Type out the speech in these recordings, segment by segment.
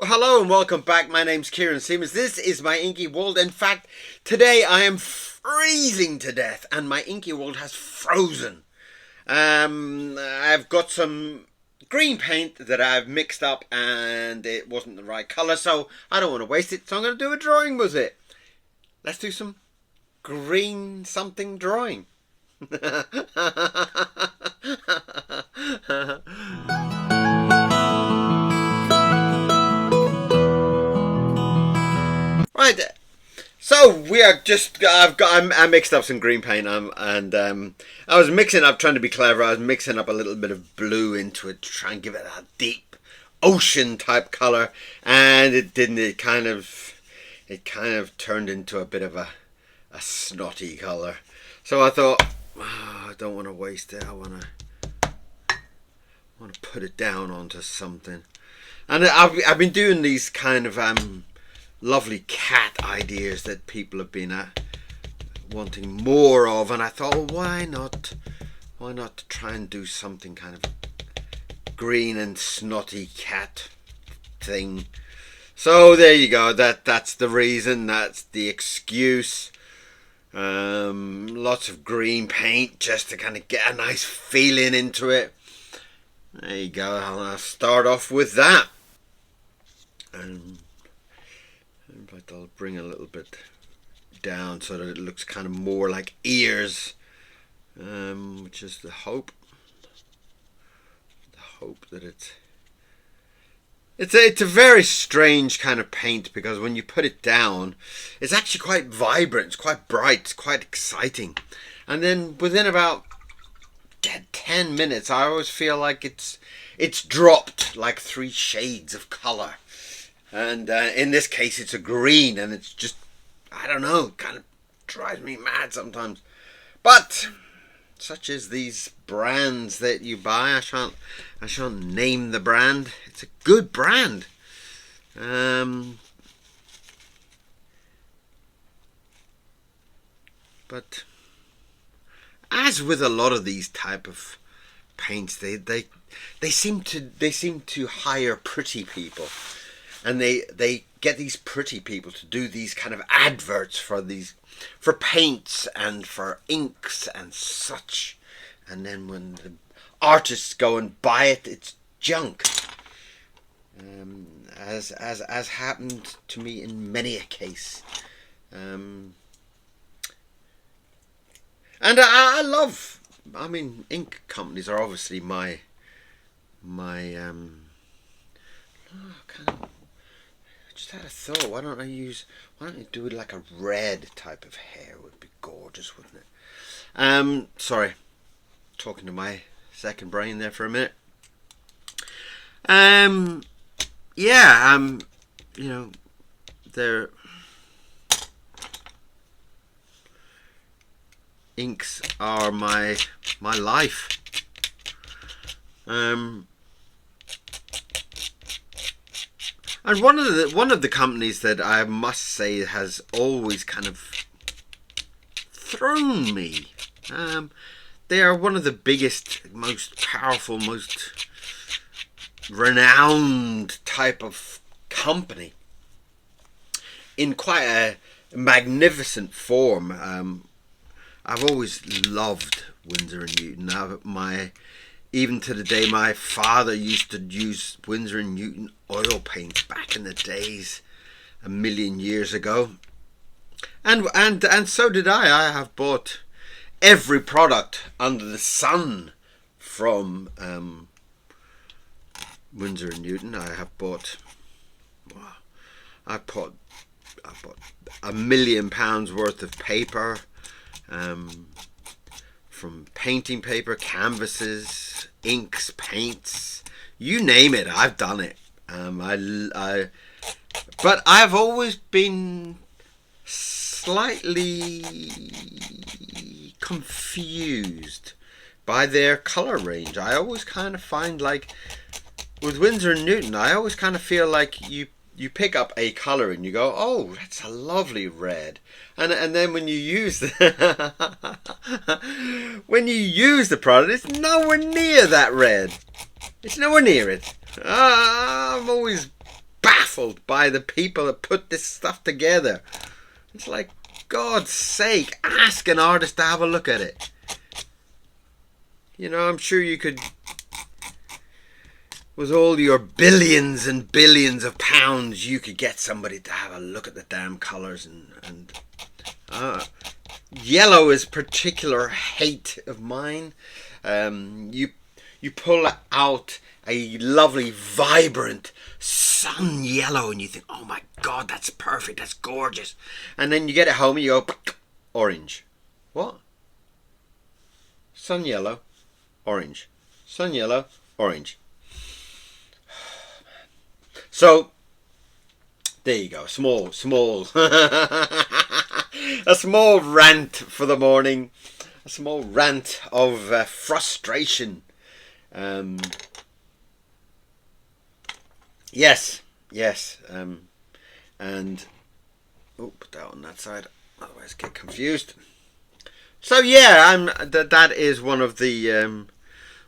Well, hello and welcome back. My name's KIERON SEAMONS. This is my Inky world. In fact, today I am freezing to death and my Inky world has frozen. I've got some green paint that I've mixed up and it wasn't the right colour, so I don't want to waste it, so I'm going to do a drawing with it. Let's do some green something drawing. Right, so we are just. I mixed up some green paint, I was mixing up, trying to be clever. I was mixing up a little bit of blue into it to try and give it a deep ocean type color, and it didn't. It kind of turned into a bit of a snotty color. So I thought, oh, I don't want to waste it. I want to put it down onto something, and I've been doing these kind of lovely cat ideas that people have been wanting more of, and I thought, well, why not try and do something kind of green and snotty cat thing. So there you go. That's the reason. That's the excuse. Lots of green paint just to kind of get a nice feeling into it. There you go. I'll start off with that. In fact, I'll bring a little bit down so that it looks kind of more like ears, which is the hope. The hope that it's a very strange kind of paint, because when you put it down, it's actually quite vibrant, it's quite bright, it's quite exciting, and then within about 10 minutes, I always feel like it's dropped like 3 shades of color. And in this case, it's a green, and it's just, I don't know, kind of drives me mad sometimes. But such as these brands that you buy, I shan't name the brand. It's a good brand. But as with a lot of these type of paints, they seem to hire pretty people. And they get these pretty people to do these kind of adverts for paints and for inks and such. And then when the artists go and buy it, it's junk. As happened to me in many a case. And I love. I mean, ink companies are obviously my kind of. Just had a thought. Why don't you do it like a red type of hair? Would be gorgeous, wouldn't it? Sorry, talking to my second brain there for a minute. Yeah. You know, their inks are my life. And one of the companies that I must say has always kind of thrown me. They are one of the biggest, most powerful, most renowned type of company in quite a magnificent form. I've always loved Winsor & Newton. Even to the day, my father used to use Winsor & Newton oil paints back in the days, a million years ago. And so did I. I have bought every product under the sun from Winsor & Newton. I bought £1 million worth of paper, from painting paper, canvases, inks, paints, you name it, I've done it. But I've always been slightly confused by their color range. I always kind of find, like with Winsor & Newton, I always kind of feel like you pick up a color and you go, oh, that's a lovely red, and then when you use the product, it's nowhere near that red. It's nowhere near it. I'm always baffled by the people that put this stuff together. It's like, God's sake, ask an artist to have a look at it. You know, I'm sure you could, with all your billions and billions of pounds, you could get somebody to have a look at the damn colours. And yellow is particular hate of mine. You pull out a lovely, vibrant sun yellow and you think, oh my God, that's perfect, that's gorgeous. And then you get it home and you go, orange. What? Sun yellow, orange. Sun yellow, orange. So, there you go. Small. A small rant for the morning. A small rant of frustration. Yes. And put that on that side. Otherwise, get confused. So yeah, that is one of the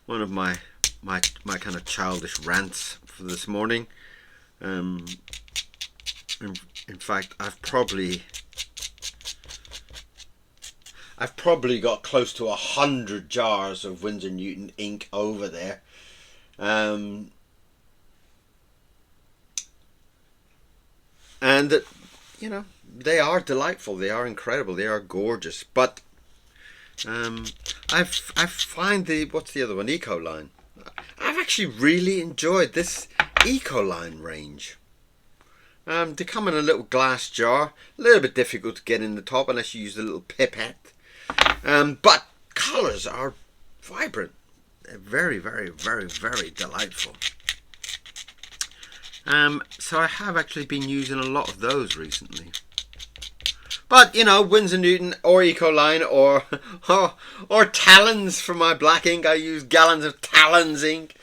one of my kind of childish rants for this morning. In fact, I've probably got close to 100 jars of Winsor Newton ink over there. And you know, they are delightful, they are incredible, they are gorgeous. But I find what's the other one, Ecoline. I've actually really enjoyed this Ecoline range. They come in a little glass jar, a little bit difficult to get in the top unless you use the little pipette. But colours are vibrant. They're very, very, very, very delightful. So I have actually been using a lot of those recently. But you know, Winsor Newton or Ecoline or Talons for my black ink. I use gallons of Talons ink.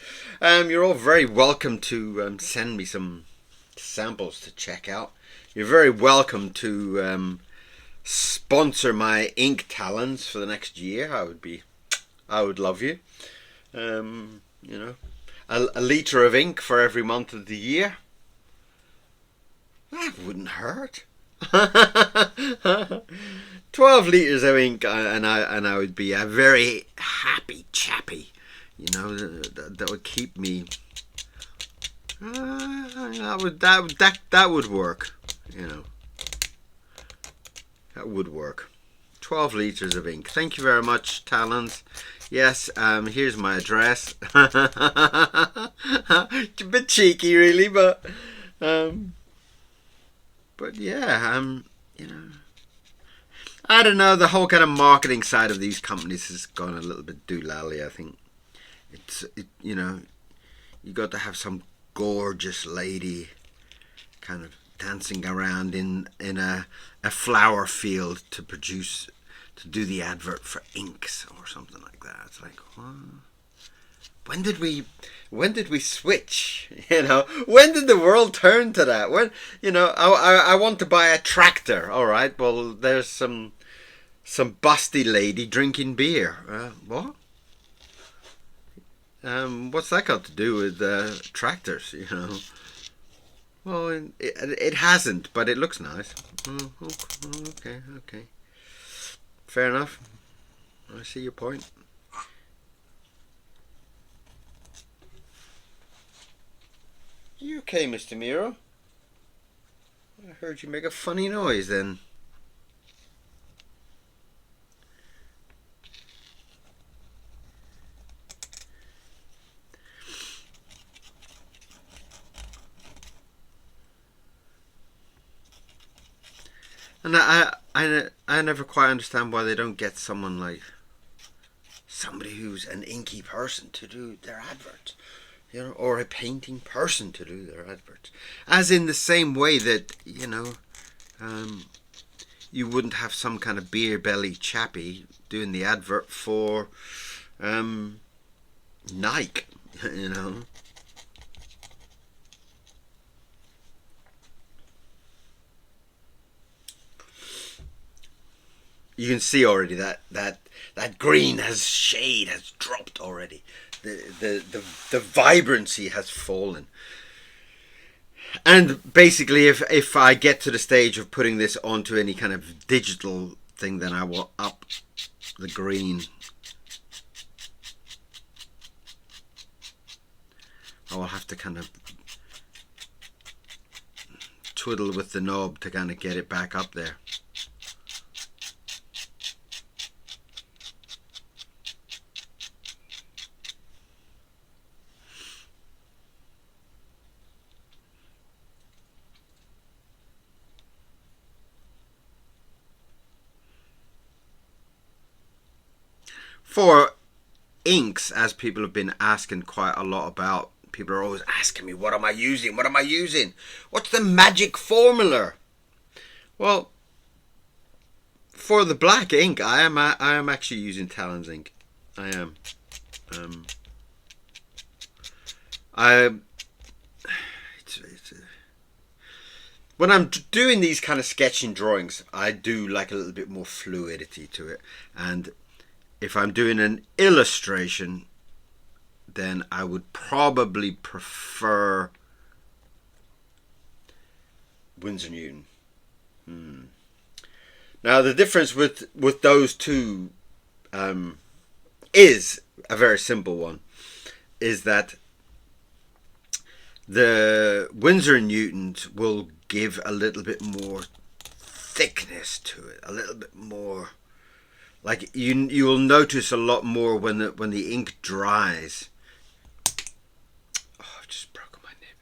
You're all very welcome to send me some samples to check out. You're very welcome to sponsor my ink Talons for the next year. I would love you. You know, a litre of ink for every month of the year. That wouldn't hurt. 12 litres of ink and I would be a very happy chappy. You know, that would keep me. That would work. You know, that would work. 12 litres of ink. Thank you very much, Talons. Yes, here's my address. It's a bit cheeky, really, but yeah, you know, I don't know. The whole kind of marketing side of these companies has gone a little bit doolally. I think you know, you got to have some gorgeous lady kind of dancing around in a flower field to do the advert for inks or something like that. It's like, when did we switch? You know, when did the world turn to that? When, you know, I want to buy a tractor. All right, well, there's some busty lady drinking beer. What? What's that got to do with tractors? You know. Well, it hasn't, but it looks nice. Okay. Fair enough. I see your point. You okay, Mr. Miro? I heard you make a funny noise then. And I never quite understand why they don't get somebody who's an inky person to do their adverts, you know, or a painting person to do their adverts. As in the same way that, you know, you wouldn't have some kind of beer belly chappy doing the advert for Nike, you know. You can see already that green shade has dropped already. The vibrancy has fallen. And basically, if I get to the stage of putting this onto any kind of digital thing, then I will up the green. I will have to kind of twiddle with the knob to kind of get it back up there. For inks, as people have been asking quite a lot about, people are always asking me, what am I using? What am I using? What's the magic formula? Well, for the black ink, I am actually using Talon's ink. I am. When I'm doing these kind of sketching drawings, I do like a little bit more fluidity to it. And if I'm doing an illustration, then I would probably prefer Winsor Newton. Now the difference with those two is a very simple one, is that the Winsor Newtons will give a little bit more thickness to it, a little bit more. Like you'll notice a lot more when the ink dries. Oh, I've just broken my nib.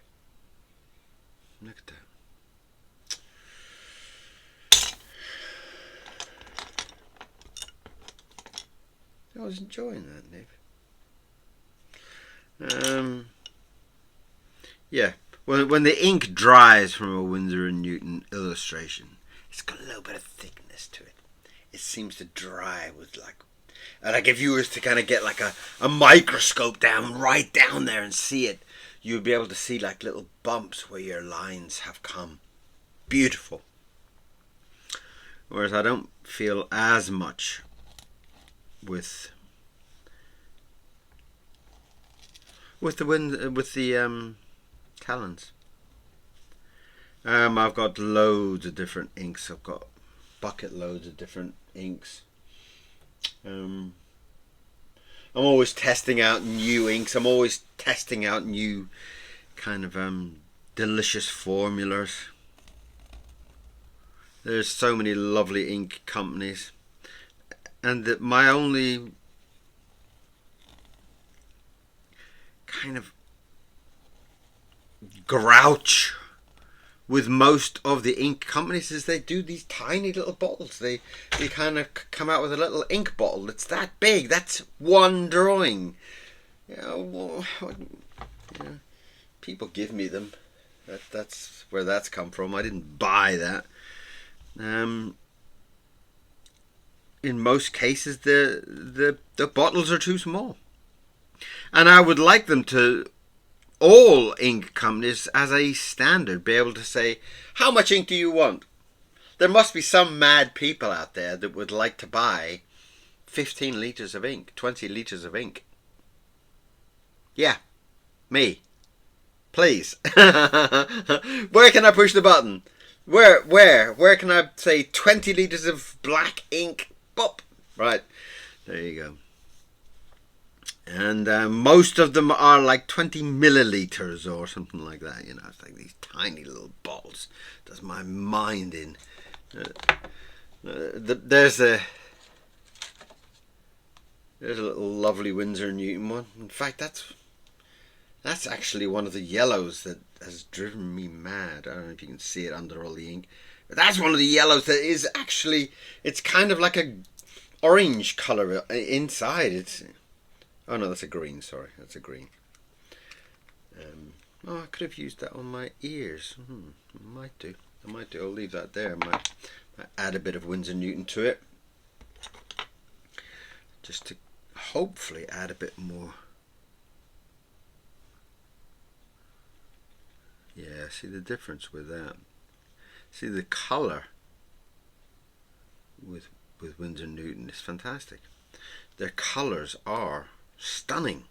Look at that. I was enjoying that nib. Yeah. When the ink dries from a Winsor & Newton illustration, it's got a little bit of thickness to it. It seems to dry with like if you were to kind of get like a microscope right down there and see it, you would be able to see like little bumps where your lines have come. Beautiful. Whereas I don't feel as much with the Talons. I've got loads of different inks. I've got bucket loads of different inks. I'm always testing out new inks. I'm always testing out new kind of delicious formulas. There's so many lovely ink companies, and my only kind of grouch with most of the ink companies is they do these tiny little bottles. They kind of come out with a little ink bottle that's that big. That's one drawing. People give me them. That's where that's come from. I didn't buy that. In most cases, the bottles are too small, and I would like them to, all ink companies as a standard, be able to say, how much ink do you want? There must be some mad people out there that would like to buy 15 litres of ink, 20 litres of ink. Yeah, me. Please. Where can I push the button? Where can I say 20 litres of black ink? Bop. Right, there you go. And most of them are like 20 milliliters or something like that. You know, it's like these tiny little bottles. Does my mind in. There's a little lovely Winsor & Newton one. In fact, that's actually one of the yellows that has driven me mad. I don't know if you can see it under all the ink. But that's one of the yellows that is actually, it's kind of like a orange colour inside. It's... Oh no, that's a green, sorry, that's a green. I could have used that on my ears. I might do. I'll leave that there. I might add a bit of Winsor & Newton to it. Just to hopefully add a bit more. Yeah, see the difference with that. See the colour with Winsor & Newton is fantastic. Their colours are stunning,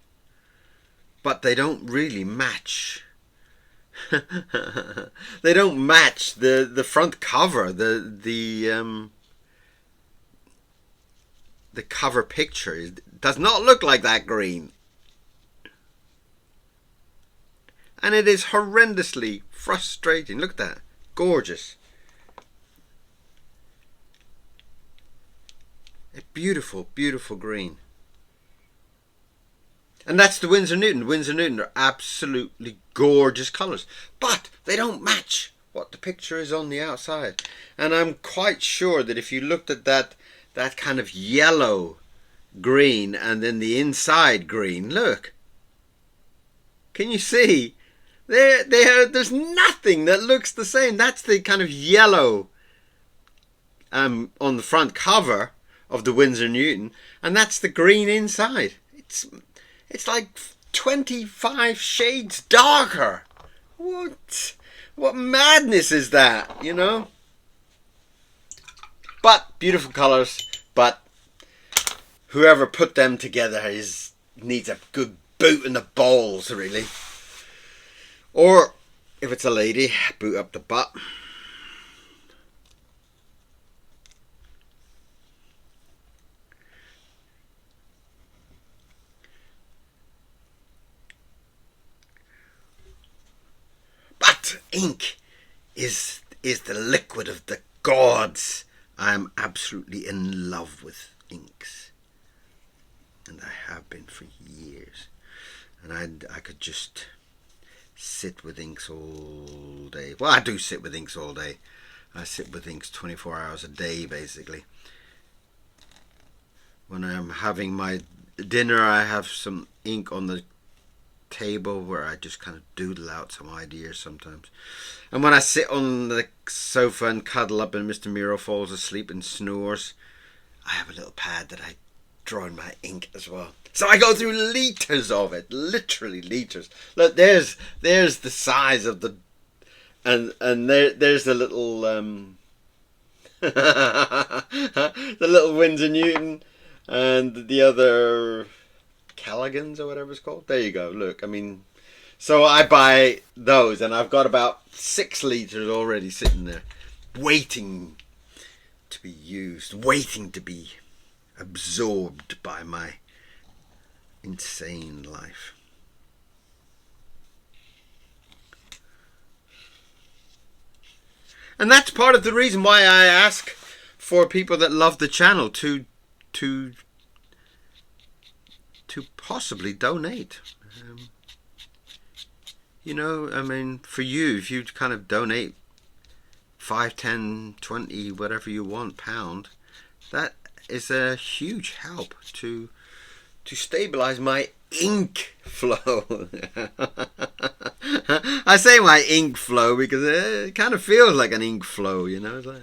but they don't really match They don't match the front cover. The cover picture does not look like that green. And it is horrendously frustrating. Look at that. Gorgeous. A beautiful, beautiful green. And that's the Winsor Newton. Winsor Newton are absolutely gorgeous colours. But they don't match what the picture is on the outside. And I'm quite sure that if you looked at that kind of yellow green and then the inside green, look. Can you see? There's nothing that looks the same. That's the kind of yellow on the front cover of the Winsor Newton, and that's the green inside. It's like 25 shades darker. What madness is that, you know? But beautiful colours. But whoever put them together needs a good boot in the balls, really. Or if it's a lady, boot up the butt. But ink is the liquid of the gods. I am absolutely in love with inks. And I have been for years. And I could just sit with inks all day. Well, I do sit with inks all day. I sit with inks 24 hours a day, basically. When I'm having my dinner, I have some ink on the table where I just kind of doodle out some ideas sometimes. And when I sit on the sofa and cuddle up and Mr. Miro falls asleep and snores, I have a little pad that I draw in my ink as well. So I go through litres of it, literally litres. Look, there's the size of the, and there's the little the little Winsor Newton and the other Callaghan's or whatever it's called. There you go. Look, I mean, so I buy those, and I've got about 6 litres already sitting there, waiting to be used, waiting to be absorbed by my insane life. And that's part of the reason why I ask for people that love the channel to possibly donate. You know, I mean, for you, if you kind of donate 5, 10, 20, whatever you want, pound, that is a huge help to stabilize my ink flow. I say my ink flow because it kind of feels like an ink flow, you know. It's like,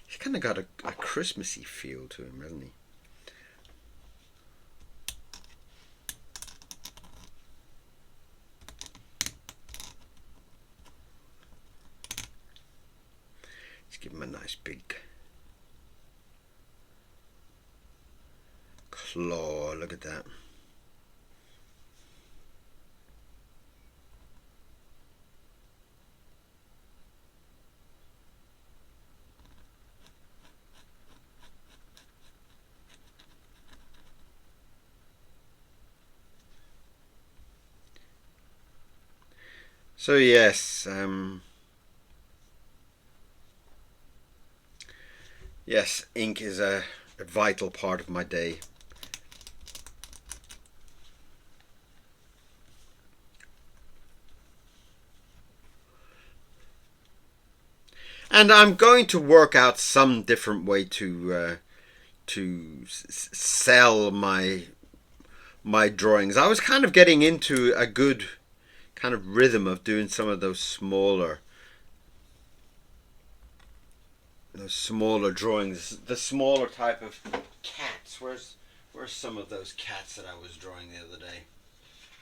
he's kind of got a Christmassy feel to him, hasn't he? Give him a nice big claw. Look at that. So yes, yes, ink is a vital part of my day. And I'm going to work out some different way to sell my drawings. I was kind of getting into a good kind of rhythm of doing some of those smaller drawings, the smaller type of cats. Where's some of those cats that I was drawing the other day?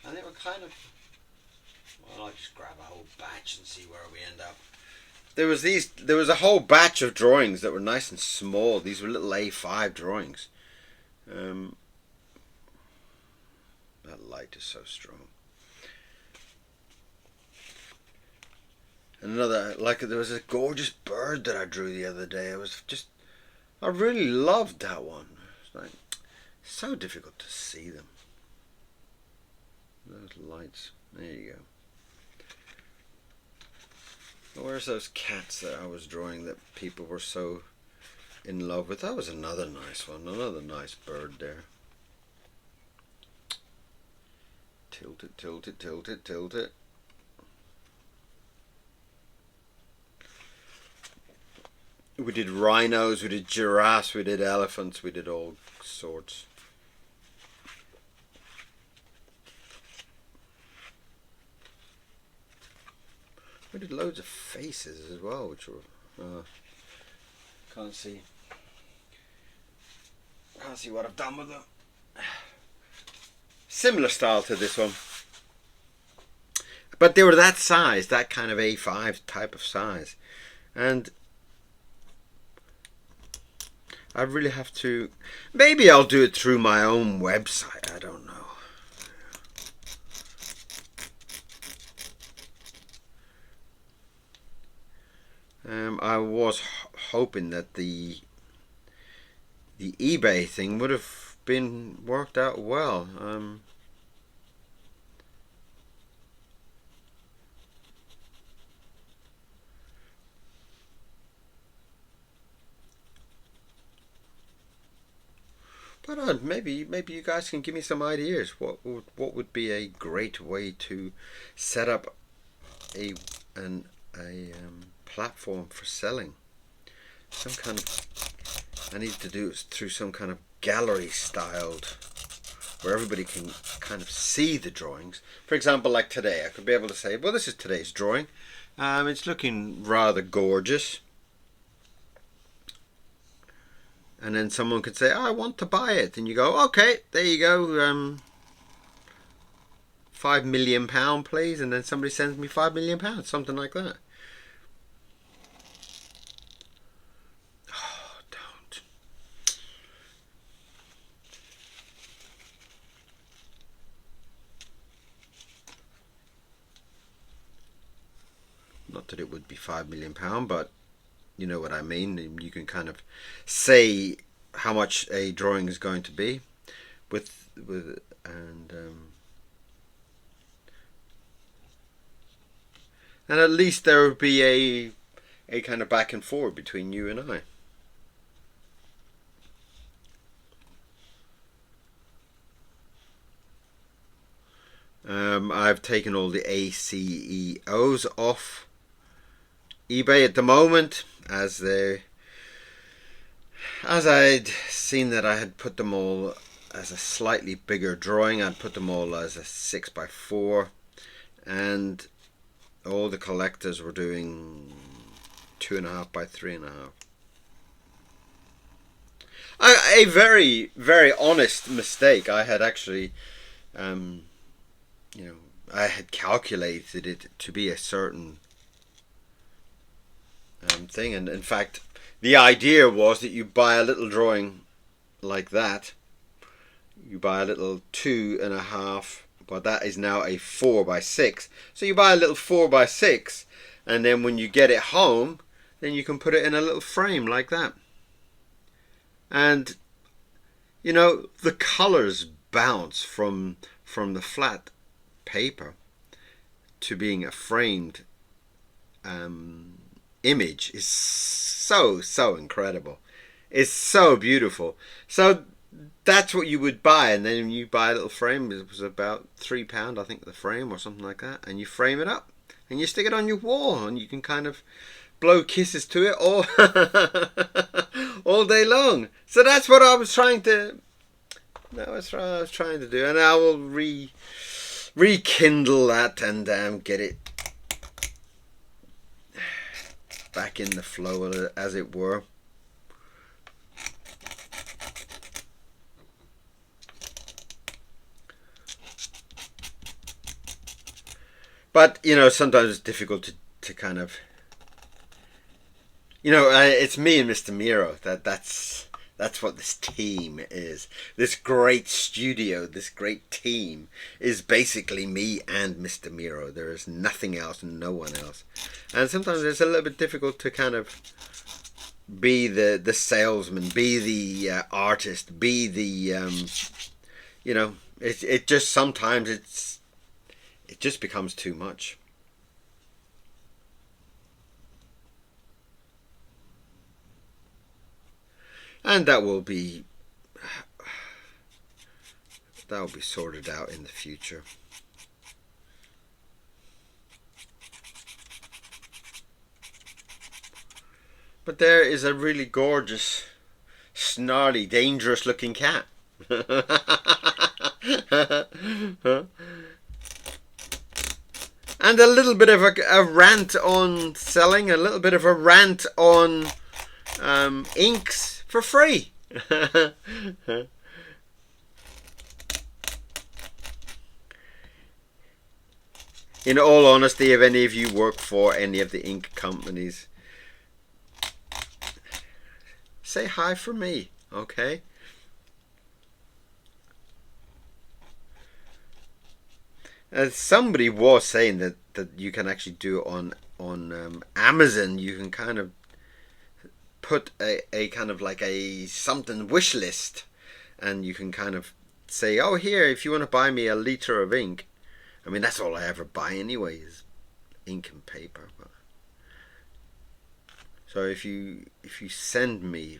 And they were kind of, well, I'll just grab a whole batch and see where we end up. there was a whole batch of drawings that were nice and small. These were little A5 drawings. That light is so strong. Another, like, there was a gorgeous bird that I drew the other day. I really loved that one. It's like so difficult to see them. Those lights. There you go. Where's those cats that I was drawing that people were so in love with? That was another nice one. Another nice bird there. Tilt it, tilt it, tilt it, tilt it. We did rhinos, we did giraffes, we did elephants, we did all sorts. We did loads of faces as well, which were can't see what I've done with them. Similar style to this one, but they were that size, that kind of A5 type of size, and I really have to. Maybe I'll do it through my own website. I don't know. I was hoping that the eBay thing would have been worked out well. But maybe you guys can give me some ideas. What would be a great way to set up a platform for selling? Some kind of, I need to do it through some kind of gallery styled, where everybody can kind of see the drawings. For example, like today, I could be able to say, well, this is today's drawing. It's looking rather gorgeous. And then someone could say, oh, I want to buy it. And you go, okay, there you go. £5 million, please. And then somebody sends me £5 million, something like that. Oh, don't. Not that it would be £5 million, but you know what I mean. You can kind of say how much a drawing is going to be and at least there would be a kind of back and forth between you and I. I've taken all the ACEOs off eBay at the moment, as I'd seen that I had put them all as a slightly bigger drawing. I'd put them all as a 6x4, and all the collectors were doing 2.5 by 3.5. A very, very honest mistake. I had actually, I had calculated it to be a certain thing, and in fact the idea was that you buy a little drawing like that, you buy a little 2.5, but that is now a 4x6, so you buy a little 4x6, and then when you get it home, then you can put it in a little frame like that. And the colors bounce from the flat paper to being a framed image is so incredible. It's so beautiful. So that's what you would buy, and then you buy a little frame. It was about £3, I think, the frame or something like that, and you frame it up and you stick it on your wall, and you can kind of blow kisses to it all day long. So that's what I was trying to. That's what I was trying to do, and I will rekindle that and get it back in the flow, as it were. But sometimes it's difficult to kind of You know, it's me and Mr. Miro. That's what this team is. This great studio, this great team is basically me and Mr. Miro. There is nothing else and no one else. And sometimes it's a little bit difficult to kind of be the salesman, be the artist, be the you know. It just sometimes it just becomes too much. And that will be sorted out in the future. But there is a really gorgeous, snarly, dangerous looking cat. And a little bit of a rant on selling, a little bit of a rant on inks for free. In all honesty, if any of you work for any of the ink companies, say hi for me, okay? Somebody was saying that you can actually do it on Amazon. You can kind of put a kind of like a something wish list, and you can kind of say, oh, here, if you want to buy me a liter of ink. I mean, that's all I ever buy anyway, is ink and paper. So if you send me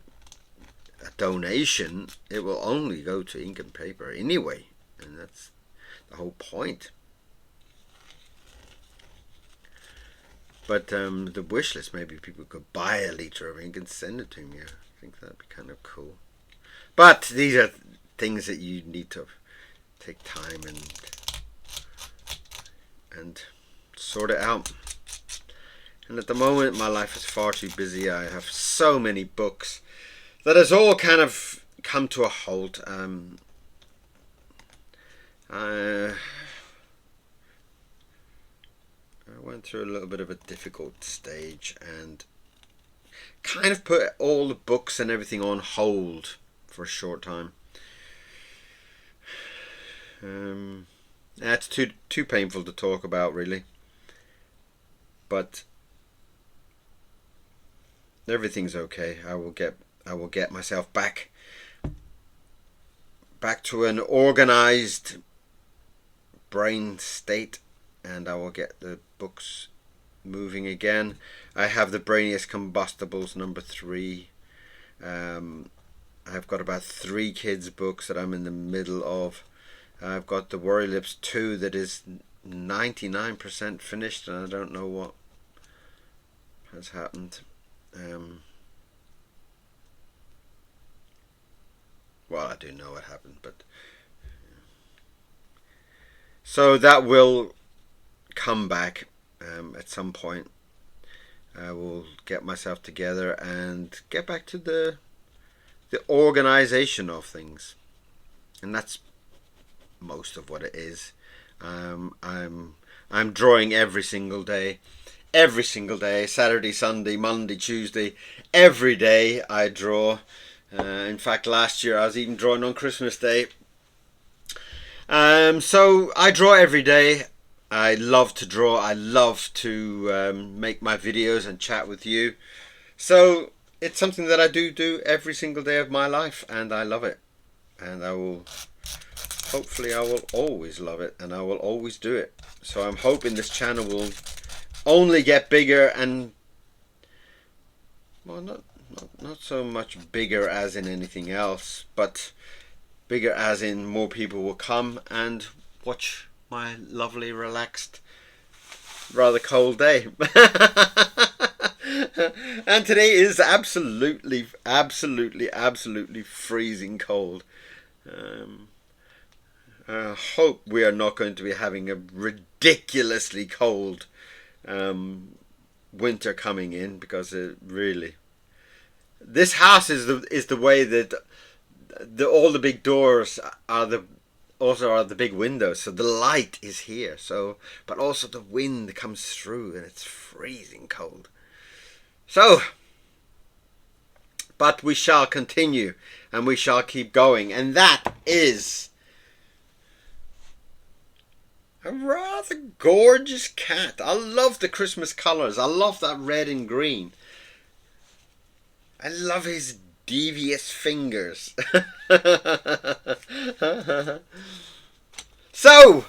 a donation, it will only go to ink and paper anyway, and that's the whole point. But the wish list, maybe people could buy a liter of ink and send it to me. I think that'd be kind of cool. But these are things that you need to take time and sort it out. And at the moment, my life is far too busy. I have so many books that has all kind of come to a halt. I went through a little bit of a difficult stage and kind of put all the books and everything on hold for a short time. That's too painful to talk about, really. But everything's okay. I will get myself back to an organized brain state, and I will get the books moving again. I have the Brainiest Combustibles #3. I've got about 3 kids' books that I'm in the middle of. I've got the Worry Lips 2 that is 99% finished, and I don't know what has happened. Well, I do know what happened, but so that will come back at some point. I will get myself together and get back to the organization of things, and that's most of what it is. I'm drawing every single day, Saturday, Sunday, Monday, Tuesday, every day I draw. In fact, last year I was even drawing on Christmas Day. So I draw every day. I love to draw. I love to make my videos and chat with you. So it's something that I do every single day of my life, and I love it. And hopefully I will always love it, and I will always do it. So I'm hoping this channel will only get bigger, and well, not so much bigger as in anything else, but bigger as in more people will come and watch my lovely, relaxed, rather cold day. And today is absolutely freezing cold. I hope we are not going to be having a ridiculously cold winter coming in, because it really, this house is the way that all the big doors are the big windows, so the light is here. So, but also the wind comes through, and it's freezing cold. So But we shall continue, and we shall keep going. And that is a rather gorgeous cat. I love the Christmas colours. I love that red and green. I love his devious fingers. So,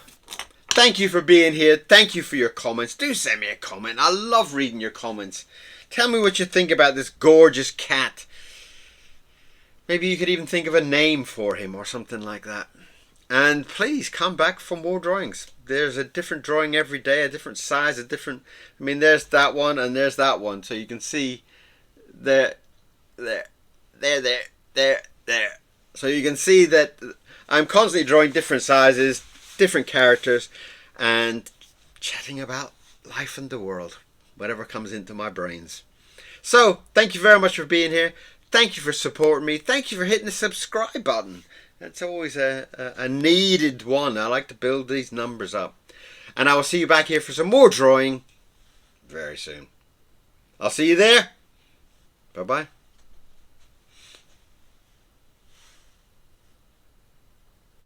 thank you for being here. Thank you for your comments. Do send me a comment. I love reading your comments. Tell me what you think about this gorgeous cat. Maybe you could even think of a name for him or something like that. And please come back for more drawings. There's a different drawing every day, a different size, a different... I mean, there's that one and there's that one. So you can see there. So you can see that I'm constantly drawing different sizes, different characters, and chatting about life and the world, whatever comes into my brains. So, thank you very much for being here. Thank you for supporting me. Thank you for hitting the subscribe button. It's always a needed one. I like to build these numbers up. And I will see you back here for some more drawing very soon. I'll see you there. Bye-bye.